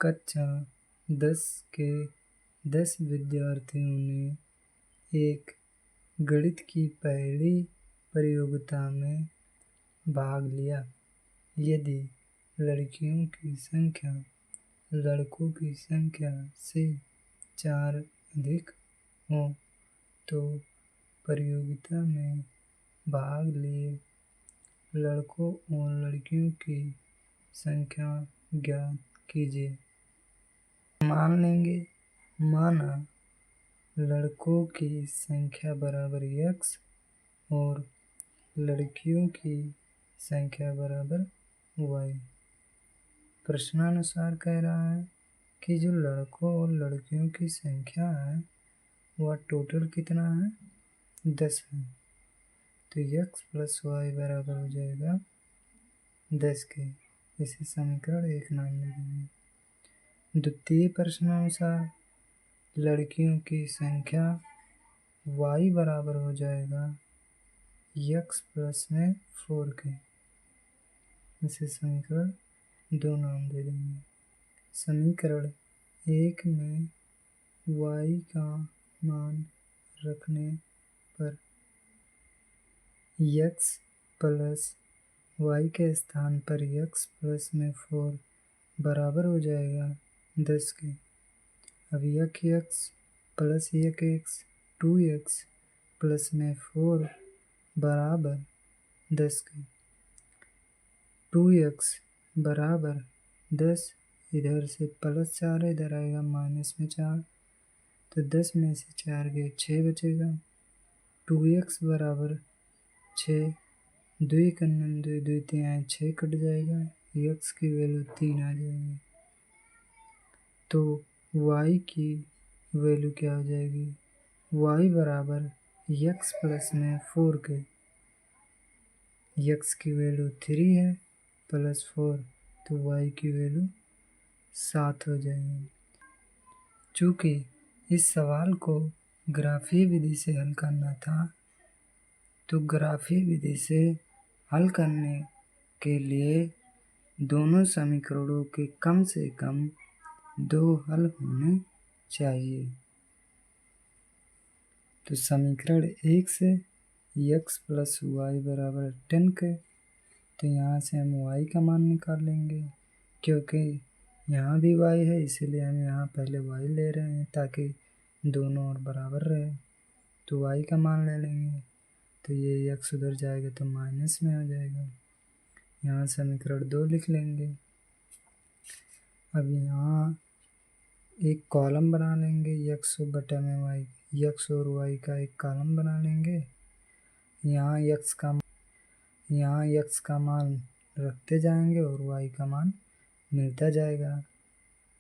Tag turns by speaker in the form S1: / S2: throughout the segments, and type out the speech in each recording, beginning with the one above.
S1: कक्षा 10 के 10 विद्यार्थियों ने एक गणित की पहेली प्रतियोगिता में भाग लिया। यदि लड़कियों की संख्या लड़कों की संख्या से 4 अधिक हो तो प्रतियोगिता में भाग लिए लड़कों और लड़कियों की संख्या ज्ञात कीजिए। माना लड़कों की संख्या बराबर x और लड़कियों की संख्या बराबर y। प्रश्नानुसार कह रहा है कि जो लड़कों और लड़कियों की संख्या है वह टोटल कितना है, 10 है। तो x प्लस y बराबर हो जाएगा 10 के। इसे समीकरण 1 नाम देंगे। द्वितीय प्रश्नानुसार लड़कियों की संख्या y बराबर हो जाएगा x प्लस में 4 के। इसे समीकरण 2 नाम दे देंगे। समीकरण 1 में y का मान रखने पर x प्लस y के स्थान पर x प्लस में 4 बराबर हो जाएगा 10 के। अब x plus x 2x plus में 4 बराबर 10 के। 2x बराबर 10, इधर से प्लस 4 इधर आएगा माइनस में 4, तो 10 में से 4 गए 6 बचेगा। 2x बराबर 6, 2 कन्नम 2 2 3 6 कट जाएगा, x की वैल्यू 3 आ जाएगी। तो y की वैल्यू क्या हो जाएगी, y बराबर x प्लस में 4 के। x की वैल्यू 3 है प्लस 4, तो y की वैल्यू 7 हो जाएगी। चूँकि इस सवाल को ग्राफीय विधि से हल करना था, तो ग्राफीय विधि से हल करने के लिए दोनों समीकरणों के कम से कम 2 हल होने चाहिए। तो समीकरण 1 से x प्लस y बराबर 10 के, तो यहाँ से हम y का मान निकाल लेंगे। क्योंकि यहाँ भी y है इसीलिए हम यहाँ पहले y ले रहे हैं ताकि दोनों और बराबर रहे। तो y का मान ले लेंगे, तो ये x उधर जाएगा तो माइनस में हो जाएगा। यहाँ समीकरण 2 लिख लेंगे। अब यहाँ एक कॉलम बना लेंगे x बटा में y, x और y का एक कॉलम बना लेंगे। यहाँ x का मान रखते जाएंगे और y का मान मिलता जाएगा।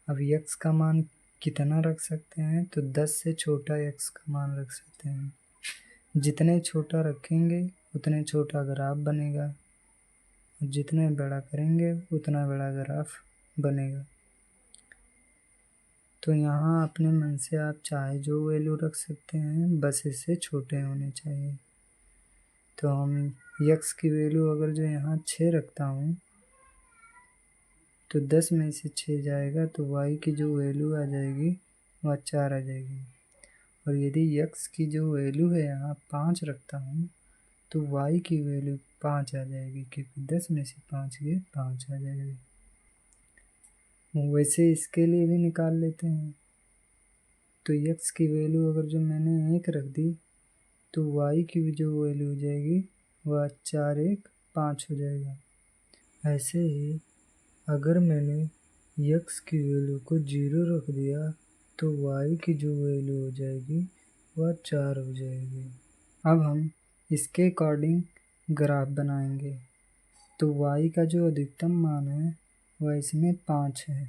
S1: अब x का मान कितना रख सकते हैं, तो 10 से छोटा x का मान रख सकते हैं। जितने छोटा रखेंगे उतने छोटा ग्राफ बनेगा, जितने बड़ा करेंगे उतना बड़ा ग्राफ बनेगा। तो यहाँ अपने मन से आप चाहे जो वैल्यू रख सकते हैं, बस इससे छोटे होने चाहिए। तो हम x की वैल्यू अगर जो यहाँ 6 रखता हूँ तो 10 में से 6 जाएगा, तो y की जो वैल्यू आ जाएगी वह 4 आ जाएगी। और यदि x की जो वैल्यू है यहाँ 5 रखता हूँ तो y की वैल्यू 5 आ जाएगी, क्योंकि 10 में से 5 गए 5 आ जाएगी। वैसे इसके लिए भी निकाल लेते हैं। तो x की वैल्यू अगर जो मैंने 1 रख दी तो y की जो वैल्यू हो जाएगी वह 4 1 5 हो जाएगा। ऐसे ही अगर मैंने x की वैल्यू को 0 रख दिया तो y की जो वैल्यू हो जाएगी वह 4 हो जाएगी। अब हम इसके अकॉर्डिंग ग्राफ बनाएंगे। तो y का जो अधिकतम मान है वह इसमें 5 है,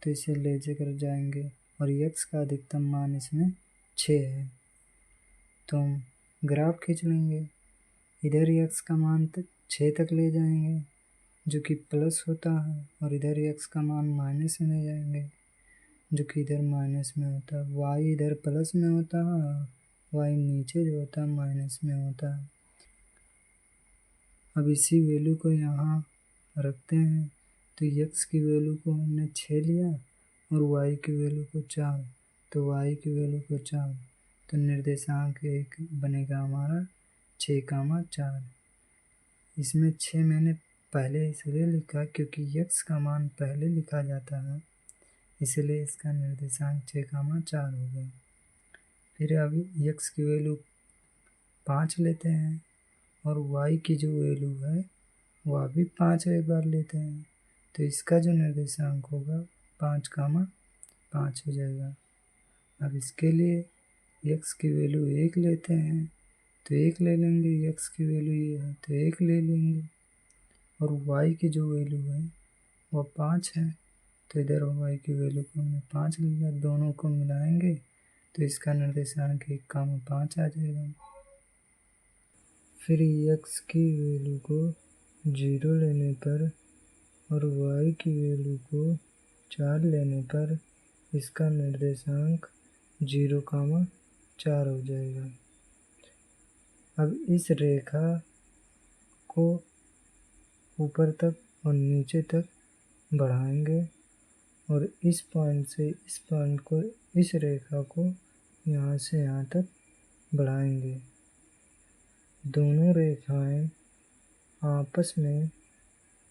S1: तो इसे ले कर जाएंगे, और x का अधिकतम मान इसमें 6 है, तो हम ग्राफ खींच लेंगे। इधर x का मान 6 तक ले जाएंगे जो कि प्लस होता है, और इधर x का मान माइनस में ले जाएंगे जो कि इधर माइनस में होता है। y इधर प्लस में होता है, y नीचे जो होता है माइनस में होता है। अब इसी वैल्यू को यहाँ रखते हैं। तो x की वैल्यू को हमने 6 लिया और y की वैल्यू को 4, तो y की वैल्यू को 4, तो निर्देशांक एक बनेगा हमारा 6,4। इसमें 6 मैंने पहले इसलिए लिखा क्योंकि x का मान पहले लिखा जाता है, इसलिए इसका निर्देशांक 6,4 हो गया। फिर अभी x की वैल्यू 5 लेते हैं और y की जो वैल्यू है वह भी 5 एक बार लेते हैं, तो इसका जो निर्देशांक होगा 5,5 हो जाएगा। अब इसके लिए x की वैल्यू 1 लेते हैं, तो 1 ले लेंगे, x की वैल्यू ये है तो 1 ले लेंगे, और y की जो वैल्यू है वह 5 है, तो इधर y की वैल्यू को हमने 5 लिया, दोनों को मिलाएंगे तो इसका निर्देशांक 1,5 आ जाएगा। फिर x की वैल्यू को 0 लेने पर और y की वैल्यू को 4 लेने पर इसका निर्देशांक 0,4 हो जाएगा। अब इस रेखा को ऊपर तक और नीचे तक बढ़ाएंगे और इस पॉइंट से इस पॉइंट को, इस रेखा को यहाँ से यहाँ तक बढ़ाएंगे। दोनों रेखाएं आपस में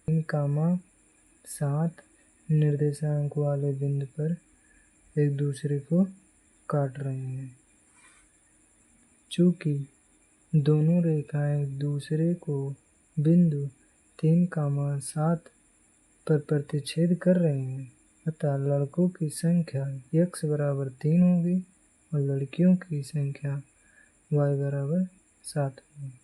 S1: 3,7 निर्देशांक वाले बिंदु पर एक दूसरे को काट रहे हैं। चूँकि दोनों रेखाएं एक दूसरे को बिंदु 3,7 पर प्रतिच्छेद कर रहे हैं, अतः लड़कों की संख्या x बराबर 3 होगी और लड़कियों की संख्या y बराबर 7 होगी।